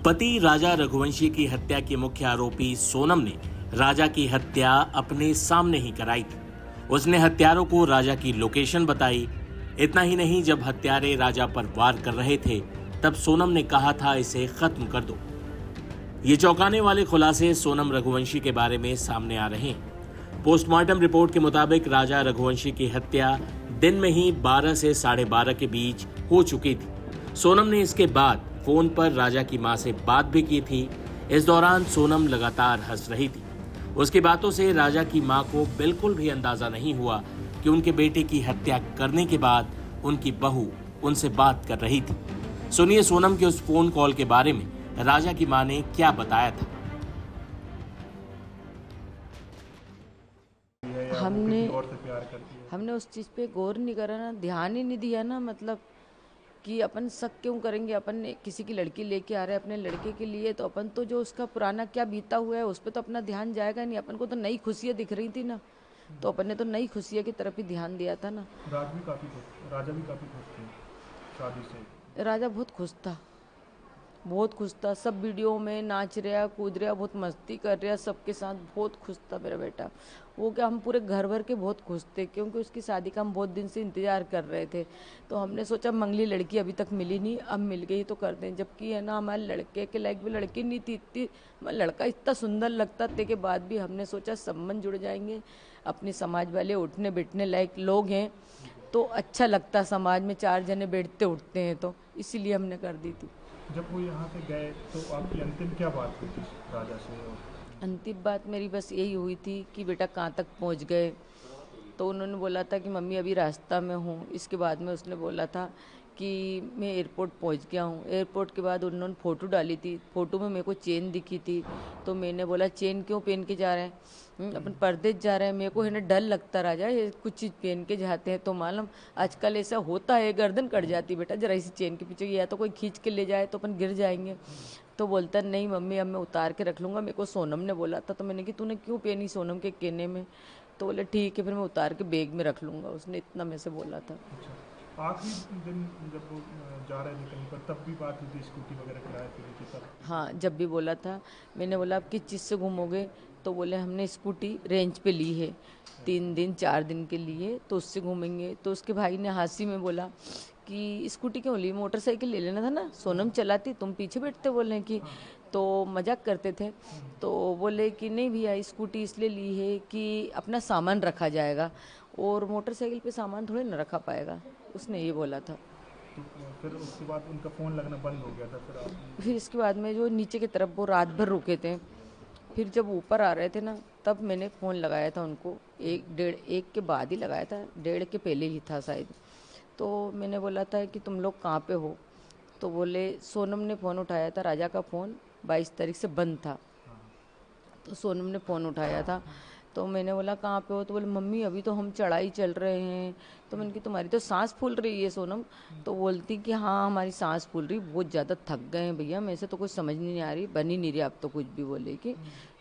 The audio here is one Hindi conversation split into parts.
पति राजा रघुवंशी की हत्या के मुख्य आरोपी सोनम ने राजा की हत्या अपने सामने ही कराई थी। उसने हत्यारों को राजा की लोकेशन बताई। इतना ही नहीं, जब हत्यारे राजा पर वार कर रहे थे तब सोनम ने कहा था इसे खत्म कर दो। ये चौंकाने वाले खुलासे सोनम रघुवंशी के बारे में सामने आ रहे हैं। पोस्टमार्टम रिपोर्ट के मुताबिक राजा रघुवंशी की हत्या दिन में ही 12 से 12:30 के बीच हो चुकी थी। सोनम ने इसके बाद फोन पर राजा की मां से बात भी की थी। इस दौरान सोनम लगातार हंस रही थी। उसकी बातों से राजा की मां को बिल्कुल भी अंदाजा नहीं हुआ कि उनके बेटे की हत्या करने के बाद उनकी बहू उनसे बात कर रही थी। सुनिए सोनम के उस फोन कॉल के बारे में राजा की मां ने क्या बताया था। हमने उस चीज पे गौर नहीं करा ना, ध्यान ही नहीं दिया ना, मतलब कि अपन शक क्यों करेंगे। अपन किसी की लड़की लेके आ रहे हैं अपने लड़के के लिए, तो अपन तो जो उसका पुराना क्या बीता हुआ है उस पर तो अपना ध्यान जाएगा नहीं। अपन को तो नई खुशियां दिख रही थी ना, तो अपन ने तो नई खुशियां की तरफ ही ध्यान दिया था ना। राजा भी काफी खुश थे शादी से। राजा बहुत खुश था, सब वीडियो में नाच रहा, कूद रहा, बहुत मस्ती कर रहा, सबके साथ बहुत खुश था मेरा बेटा। वो क्या, हम पूरे घर भर के बहुत खुश थे, क्योंकि उसकी शादी का हम बहुत दिन से इंतजार कर रहे थे। तो हमने सोचा मंगली लड़की अभी तक मिली नहीं, अब मिल गई तो कर दें। जबकि है ना, हमारे लड़के के लायक भी लड़की नहीं थी, इतनी लड़का इतना सुंदर लगता थे के बाद भी हमने सोचा संबंध जुड़ जाएंगे। अपने समाज वाले उठने बैठने लायक लोग हैं तो अच्छा लगता, समाज में 4 जने बैठते उठते हैं, तो इसीलिए हमने कर दी थी। जब वो यहाँ से गए तो आपकी अंतिम क्या बात हुई थी राजा से? अंतिम बात मेरी बस यही हुई थी कि बेटा कहाँ तक पहुँच गए। तो उन्होंने बोला था कि मम्मी अभी रास्ता में हूँ। इसके बाद में उसने बोला था कि मैं एयरपोर्ट पहुँच गया हूँ। एयरपोर्ट के बाद उन्होंने फ़ोटो डाली थी, फ़ोटो में मेरे को चेन दिखी थी। तो मैंने बोला चेन क्यों पहन के जा रहे हैं, अपन परदेश जा रहे हैं। मेरे को है ना डर लगता राजा, ये कुछ चीज़ पहन के जाते हैं तो मालूम आजकल ऐसा होता है, गर्दन कट जाती बेटा जरा इसी चेन के पीछे, या तो कोई खींच के ले जाए तो अपन गिर जाएंगे। तो बोलता नहीं मम्मी अब मैं उतार के रख लूँगा, मेरे को सोनम ने बोला था। तो मैंने कि तूने क्यों पहनी सोनम के कहने में? तो बोले ठीक है फिर मैं उतार के बैग में रख लूँगा। उसने इतना में से बोला था। आखिरी दिन जब वो जा रहे थे कहीं पर तब भी बात हुई थी, स्कूटी वगैरह किराए पे ली थी तब? हाँ, जब भी बोला था। मैंने बोला आप किस चीज़ से घूमोगे? तो बोले हमने स्कूटी रेंज पे ली है 3 दिन 4 दिन के लिए, तो उससे घूमेंगे। तो उसके भाई ने हंसी में बोला कि स्कूटी क्यों ली, मोटरसाइकिल ले लेना था ना, सोनम चलाती तुम पीछे बैठते। बोले कि तो मजाक करते थे। तो बोले कि नहीं भैया स्कूटी इसलिए ली है कि अपना सामान रखा जाएगा, और मोटरसाइकिल पे सामान थोड़े न रखा पाएगा। उसने ये बोला था। तो फिर उसके बाद उनका फ़ोन लगना बंद हो गया था। फिर इसके बाद में जो नीचे की तरफ वो रात भर रुके थे, फिर जब ऊपर आ रहे थे ना तब मैंने फ़ोन लगाया था उनको। 1 के बाद ही लगाया था, 1:30 के पहले ही था शायद। तो मैंने बोला था कि तुम लोग कहाँ पे हो? तो बोले सोनम ने फ़ोन उठाया था, राजा का फ़ोन 22 तारीख से बंद था। तो सोनम ने फ़ोन उठाया था। तो मैंने बोला कहाँ पे हो? तो बोले मम्मी अभी तो हम चढ़ाई चल रहे हैं। तो मैंने कि तुम्हारी तो सांस फूल रही है सोनम। तो बोलती कि हाँ हमारी सांस फूल रही, बहुत ज़्यादा थक गए हैं भैया, मेरे से तो कुछ समझ नहीं आ रही, बन ही नहीं रही आप तो कुछ भी। बोले कि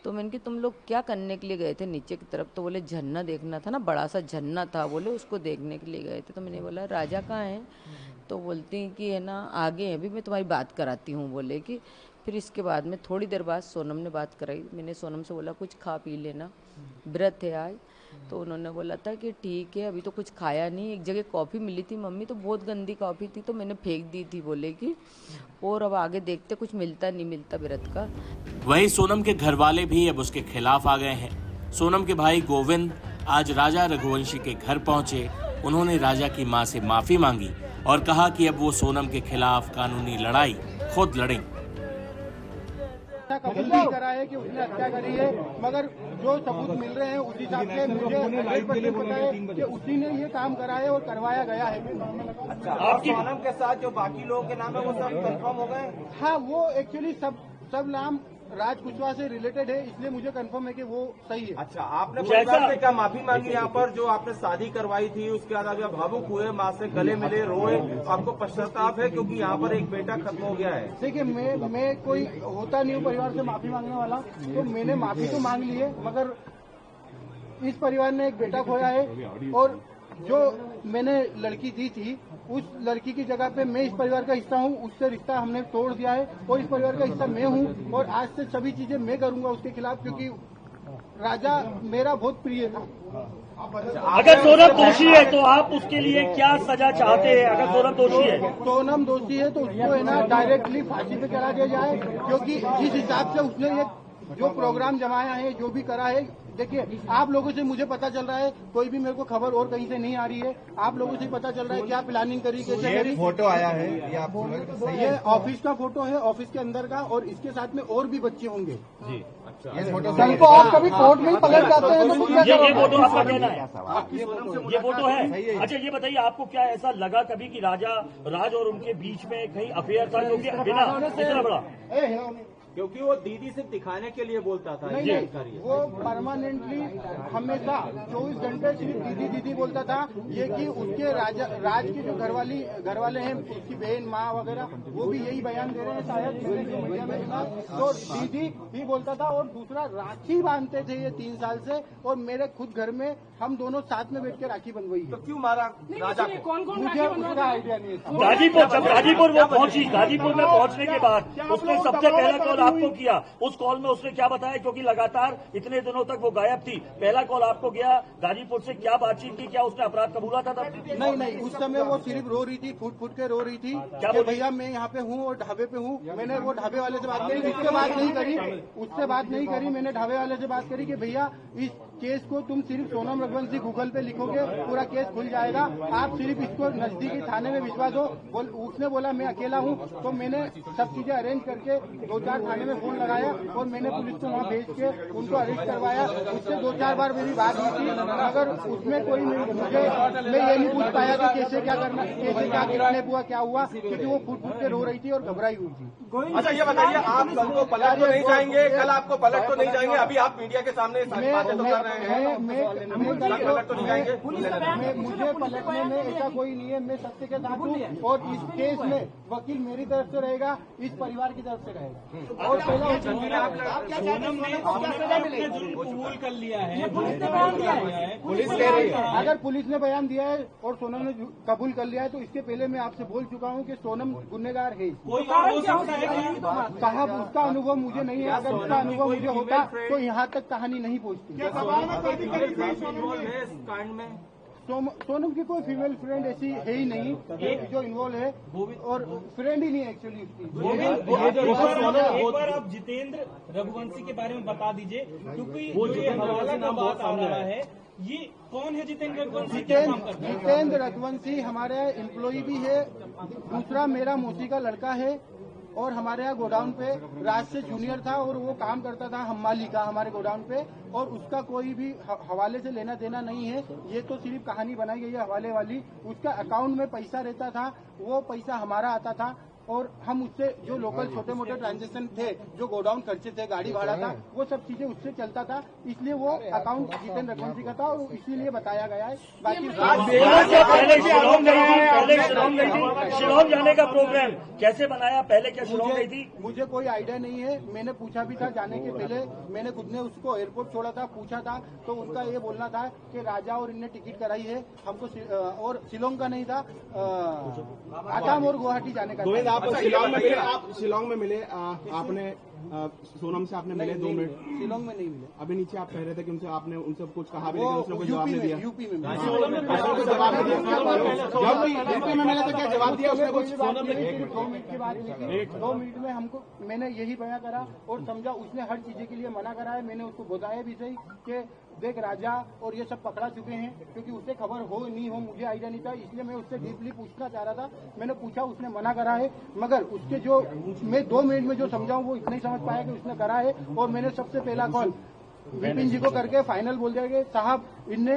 तो मैंने कि तुम लोग क्या करने के लिए गए थे नीचे की तरफ? तो बोले झरना देखना था ना, बड़ा सा झरना था, बोले उसको देखने के लिए गए थे। तो मैंने बोला राजा कहाँ है? तो बोलती कि है ना आगे हैं, अभी मैं तुम्हारी बात कराती हूँ। बोले कि फिर इसके बाद में थोड़ी देर बाद सोनम ने बात कराई। मैंने सोनम से बोला कुछ खा पी लेना, व्रत है आज। तो उन्होंने बोला था कि ठीक है अभी तो कुछ खाया नहीं। एक जगह कॉफ़ी मिली थी मम्मी, तो बहुत गंदी कॉफ़ी थी तो मैंने फेंक दी थी। बोले कि और अब आगे देखते कुछ मिलता नहीं मिलता व्रत का। वहीं सोनम के घर वाले भी अब उसके खिलाफ आ गए हैं। सोनम के भाई गोविंद आज राजा रघुवंशी के घर पहुंचे। उन्होंने राजा की मां से माफी मांगी और कहा कि अब वो सोनम के खिलाफ कानूनी लड़ाई खुद लड़ेंगे। कबूल नहीं करा है कि उसने हत्या करी है, मगर जो सबूत मिल रहे हैं उस हिसाब से मुझे 100% पता है कि उसी ने ये काम करा है और करवाया गया है। अच्छा, आपकी सोनम के साथ जो बाकी लोगों के नाम है वो सब कंफर्म हो गए? हाँ, वो एक्चुअली सब नाम राज कुशवाहा से रिलेटेड है, इसलिए मुझे कंफर्म है कि वो सही है। अच्छा, आपने परिवार से क्या माफी मांगी यहाँ पर? जो आपने शादी करवाई थी उसके बाद आप भावुक हुए, माँ से गले मिले, रोए, आपको पश्चाताप है क्योंकि यहाँ पर एक बेटा खत्म हो गया है? देखिए मैं कोई होता नहीं हूँ परिवार से माफी मांगने वाला, तो मैंने माफी तो मांग ली है, मगर इस परिवार ने एक बेटा खोया है। और जो मैंने लड़की दी थी उस लड़की की जगह पे मैं इस परिवार का हिस्सा हूँ, उससे रिश्ता हमने तोड़ दिया है और इस परिवार का हिस्सा मैं हूँ और आज से सभी चीजें मैं करूंगा उसके खिलाफ, क्योंकि राजा मेरा बहुत प्रिय था। अगर सोनम दोषी है तो आप उसके लिए क्या सजा चाहते हैं? अगर सोनम दोषी है, सोनम दोषी है तो उसको है ना डायरेक्टली फांसी पे चढ़ा दिया जाए, क्योंकि जिस हिसाब से उसने ये जो प्रोग्राम जमाया है, जो भी करा है, देखिए आप लोगों से मुझे पता चल रहा है, कोई भी मेरे को खबर और कहीं से नहीं आ रही है, आप लोगों से पता चल रहा है क्या प्लानिंग करी, कैसे करी। फोटो आया है ये आप ये ऑफिस का फोटो है, ऑफिस के अंदर का, और इसके साथ में और भी बच्चे होंगे जी। ये फोटो कल को आप कभी कोर्ट में ही पकड़ जाते हैं तो क्या ये करोगे? फोटो आपका कहना है, ये फोटो है। अच्छा ये बताइए, आपको क्या ऐसा लगा कभी कि राज और उनके बीच में कहीं अफेयर था, क्योंकि बिना इतना बड़ा, क्योंकि वो दीदी सिर्फ दिखाने के लिए बोलता था। नहीं, वो परमानेंटली हमेशा 24 घंटे सिर्फ दीदी दीदी बोलता था। ये कि उसके राज के जो घर वाले हैं, उसकी बहन माँ वगैरह, वो भी यही बयान दे रहे हैं शायद मीडिया में सुना, तो दीदी ही बोलता था। और दूसरा, राखी बांधते थे ये 3 साल से, और मेरे खुद घर में हम दोनों साथ में बैठ के राखी बंधवाई। तो क्यों मारा राजा को? कौन मुझे उसका आइडिया नहीं है। गाजीपुर वो पहुंची, गाजीपुर में पहुंचने के बाद उसने सबसे पहला कॉल आपको किया, उस कॉल में उसने क्या बताया? क्योंकि लगातार इतने दिनों तक वो गायब थी, पहला कॉल आपको गया, गाजीपुर से क्या बातचीत की, क्या उसने अपराध कबूला था तब? नहीं, उस समय वो सिर्फ रो रही थी, फूट के रो रही थी कि भैया मैं यहाँ पे हूँ और ढाबे पे हूँ। मैंने वो ढाबे वाले से बात करी, उससे बात नहीं करी, मैंने ढाबे वाले से बात करी कि भैया इस केस को तुम सिर्फ सोनम रघुवंशी गूगल पे लिखोगे, पूरा केस खुल जाएगा, आप सिर्फ इसको नजदीकी थाने में भिजवा दो। उसने बोला मैं अकेला हूँ, तो मैंने सब चीजें अरेंज करके 2-4 थाने में फोन लगाया और मैंने पुलिस को वहाँ भेज के उनको अरेस्ट करवाया। उससे 2-4 बार मेरी बात हुई थी, मगर उसमें कोई मुझे मैं ये नहीं पूछ पाया कि कैसे क्या करना, कैसे क्या किडनैप हुआ, क्या हुआ, क्योंकि वो फूट के रो रही थी और घबराई हुई थी। अच्छा ये बताइए, आप कल को पलट तो नहीं जाएंगे? कल आपको पलट तो नहीं जाएंगे? अभी आप मीडिया के सामने बातें तो कर रहे हैं, पलट तो नहीं जाएंगे? मुझे पलटने में ऐसा कोई नहीं है, मैं सत्य के साथ हूँ और इस केस में वकील मेरी तरफ से रहेगा, इस परिवार की तरफ से रहेगा। और पहला कबूल कर लिया है, पुलिस कह रही है। अगर पुलिस ने बयान दिया है और सोनम ने कबूल कर लिया है, तो इसके पहले मैं आपसे बोल चुका हूँ कि सोनम गुनहगार है। साहब उसका अनुभव मुझे नहीं है, अगर उसका अनुभव मुझे होता तो यहाँ तक कहानी नहीं पहुँचती। सोनम की कोई फीमेल फ्रेंड ऐसी है ही नहीं जो इन्वॉल्व है, और फ्रेंड ही नहीं है एक्चुअली उसकी। एक बार आप जितेंद्र रघुवंशी के बारे में बता दीजिए, क्योंकि वो जो हवाला का बात आ रहा है, ये कौन है जितेंद्र रघुवंशी? जितेंद्र रघुवंशी हमारे एम्प्लॉय भी है, दूसरा मेरा मौसी का लड़का है, और हमारे यहाँ गोडाउन पे राज से जूनियर था और वो काम करता था हम्माली का हमारे गोडाउन पे, और उसका कोई भी हवाले से लेना देना नहीं है। ये तो सिर्फ कहानी बनाई गई है हवाले वाली। उसका अकाउंट में पैसा रहता था, वो पैसा हमारा आता था, और हम उससे जो लोकल छोटे मोटे ट्रांजेक्शन थे, जो गोडाउन खर्चे थे, गाड़ी भाड़ा था, वो सब चीजें उससे चलता था, इसलिए वो अकाउंट जितेंद्र रघुवंशी का था और इसीलिए बताया गया है। बाकी शिलोंग जाने का प्रोग्राम कैसे बनाया? पहले क्या शिलोंग गई थी? मुझे कोई आइडिया नहीं है, मैंने पूछा भी था जाने के पहले, मैंने खुद ने उसको एयरपोर्ट छोड़ा था, पूछा था, तो उनका ये बोलना था कि राजा और इनने टिकट कराई है हमको, और शिलोंग का नहीं था, आसाम और गुवाहाटी जाने का। आप शिलोंग में मिले, आपने सोनम से आपने मिले 2 मिनट? शिलोंग में नहीं मिले। अभी नीचे आप कह रहे थे कि उनसे आपने उनसे कुछ कहा भी, लेकिन उसने कोई जवाब नहीं दिया। यूपी में मिले। यूपी में मिले तो क्या जवाब दिया उसने कुछ? 2 मिनट की बात हुई थी, 2 मिनट में हमको मैंने यही बयां करा और समझा। उसने हर चीजें के लिए मना करा है, मैंने उसको बताया भी सही कि देख राजा और ये सब पकड़ा चुके हैं, क्योंकि उससे खबर हो नहीं हो मुझे आइडिया नहीं था, इसलिए मैं उससे डीपली पूछना चाह रहा था। मैंने पूछा, उसने मना करा है, मगर उसके जो मैं 2 मिनट में जो समझाऊं वो इतना ही समझ पाया कि उसने करा है। और मैंने सबसे पहला कॉल विपिन जी को करके फाइनल बोल दिया कि साहब इनने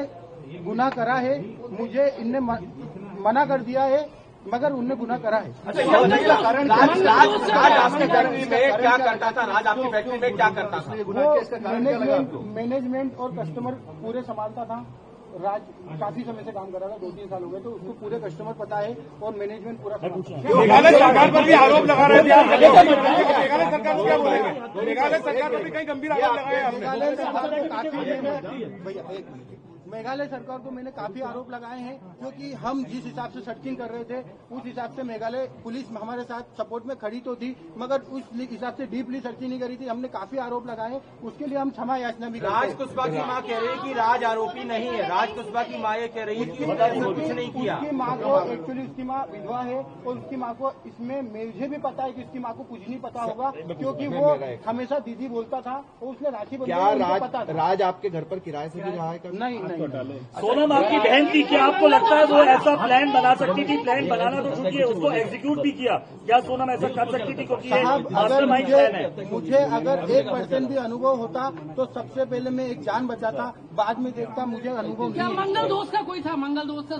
गुनाह करा है, मुझे इनने मना कर दिया है, मगर उनने गुनाह करा है। राज आपकी फैक्ट्री में क्या करता था? राज आपकी फैक्ट्री में क्या करता था? वो मैनेजमेंट और कस्टमर पूरे संभालता था। राज काफी समय से काम कर रहा था, 2-3 साल हो गए, तो उसको पूरे कस्टमर पता है और मैनेजमेंट पूरा। मेघालय सरकार पर भी आरोप लगा रहे थे, मेघालय सरकार को क्या बोलेंगे? मेघालय सरकार पर भी कई गंभीर आरोप लगाए। मेघालय सरकार को काफी देर में, भैया एक मिनट, मेघालय सरकार को मैंने काफी आरोप लगाए हैं, क्योंकि हम जिस हिसाब से सर्चिंग कर रहे थे उस हिसाब से मेघालय पुलिस हमारे साथ सपोर्ट में खड़ी तो थी, मगर उस हिसाब से डीपली सर्चिंग नहीं करी थी। हमने काफी आरोप लगाए, उसके लिए हम क्षमा याचना भी करते हैं। राज कुशवाहा की मां कह रही है कि राज आरोपी नहीं है। राज कुशवाहा की मां ये कह रही है कि उसने ऐसा कुछ नहीं किया। उसकी माँ को एक्चुअली उसकी माँ विधवा है और उसकी माँ को इसमें मुझे भी पता है कि उसकी माँ को कुछ नहीं पता होगा, क्योंकि वो हमेशा दीदी बोलता था और उसने राखी बंधवाई पता था। राज आपके घर पर किराए से भी रहा है कभी? नहीं। सोनम आपकी बहन थी, क्या आपको लगता है वो ऐसा प्लान बना सकती थी? प्लान बनाना तो छूटिए, उसको एग्जीक्यूट भी किया। क्या सोनम ऐसा कर सकती थी? क्योंकि ये मास्टरमाइंड प्लान है। मुझे अगर 1% भी अनुभव होता तो सबसे पहले मैं एक जान बचाता, बाद में देखता। मुझे अनुभव क्या नहीं। मंगल दोस्त का कोई था? मंगल दोस्त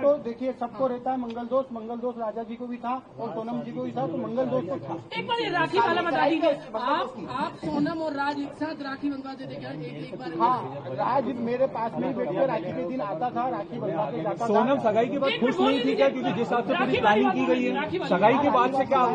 तो देखिए सबको रहता है मंगल दोस्त राजा जी को भी था और सोनम जी को भी था, तो मंगल दोस्त तो था। एक बार ये राखी वाला बता दीजिए, आप सोनम और राज एक साथ राखी बनवाते थे क्या? एक बार हाँ, राज मेरे पास में ही बैठ के राखी के दिन आता था, राखी बनवा के जाता था। सोनम सगाई के बाद खुश नहीं थी क्या? क्योंकि जिस हिसाब से पूरी प्लानिंग की गई है, सगाई के बाद से क्या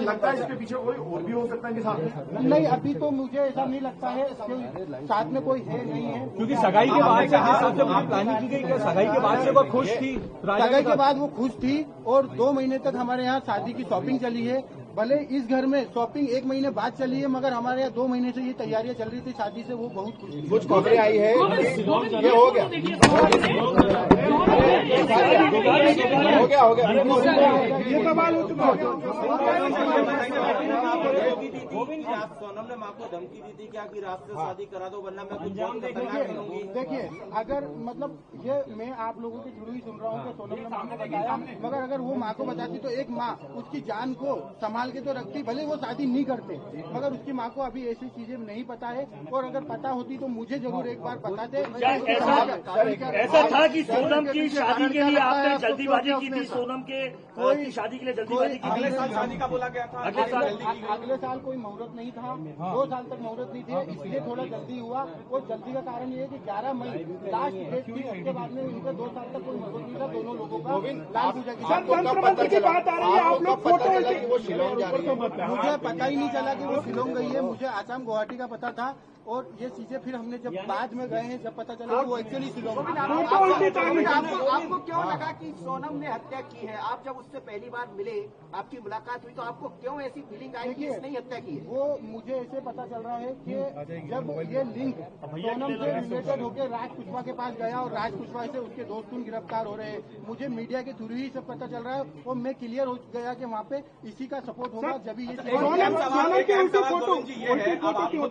लगता है इसके पीछे कोई और भी हो सकता है साथ? नहीं, अभी तो मुझे ऐसा नहीं लगता है इसके साथ में कोई है नहीं है, क्योंकि सगाई के बाद से जिस हिसाब से पूरी प्लानिंग की गई, क्या सगाई के बाद से वो खुश थी? सगाई के बाद वो खुश थी और 2 महीने तक हमारे यहाँ शादी की शॉपिंग चली है। भले इस घर में शॉपिंग 1 महीने बाद चली है, मगर हमारे यहाँ 2 महीने से ये तैयारियां चल रही थी शादी से। वो बहुत खुश थी। कुछ खबरें आई है ये हो गया ये सवाल हो चुका सोनम ने माँ को धमकी दी थी क्या कि रात से शादी करा दो वरना मैं कुछ जान करूंगी? देखिए, अगर मतलब ये मैं आप लोगों के थ्रू ही सुन रहा हूँ कि सोनम ने माँ को बताया, मगर अगर वो माँ को बताती तो एक माँ उसकी जान को संभाल के तो रखती, भले वो शादी नहीं करते, मगर उसकी माँ को अभी ऐसी चीजें नहीं पता है। और अगर पता होती तो मुझे जरूर एक बार बताते। ऐसा था कि सोनम की शादी के लिए आपने जल्दीबाजी की थी? सोनम की शादी के लिए जल्दीबाजी की अगले थी? साल शादी का बोला गया था। अगले साल कोई मुहूर्त नहीं था, 2 साल तक मुहूर्त नहीं थे, इसलिए थोड़ा जल्दी हुआ। और जल्दी का कारण ये है कि 11 मई लास्ट डेट थी, उसके बाद में इनका 2 साल तक कोई मुहूर्त नहीं था दोनों लोगों का। लाल पूजा की बात आ रही है, आप लोग फोटो वो शिलोंग जा रही है। मुझे पता ही नहीं चला कि वो शिलोंग गई है। मुझे आसाम गुवाहाटी का पता था और ये चीजें फिर हमने जब बाद में गए हैं जब पता चला वो एक्चुअली शिलोंग। आपको क्यों लगा कि सोनम ने हत्या की है? आप जब उससे पहली बार मिले, आपकी मुलाकात हुई, तो आपको क्यों ऐसी फीलिंग आई कि इसने ही हत्या की है? वो मुझे ऐसे पता चल रहा है कि जब ये लिंक सोनम से रिलेटेड होकर राज कुशवाहा के पास गया और राज कुशवाहा से उसके दोस्त गिरफ्तार हो रहे हैं, मुझे मीडिया के थ्रू ही सब पता चल रहा है और मैं क्लियर हो गया कि वहाँ पे इसी का सपोर्ट होगा जब ये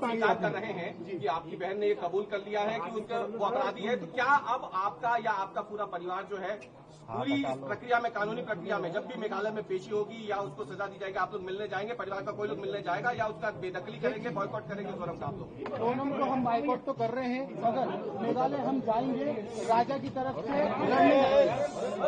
स्वीकार कर रहे हैं कि आपकी बहन ने ये कबूल कर लिया है कि उसका वो अपराधी है, तो क्या अब आपका या आपका पूरा परिवार जो है पूरी प्रक्रिया में, कानूनी प्रक्रिया में, जब भी मेघालय में पेशी होगी या उसको सजा दी जाएगी, आप लोग मिलने जाएंगे? परिवार का कोई लोग मिलने जाएगा या उसका बेदखली करेंगे, बॉयकॉट करेंगे? सोनम का आप लोग? सोनम को हम बॉयकॉट तो कर रहे हैं, मगर मेघालय हम जाएंगे राजा की तरफ से।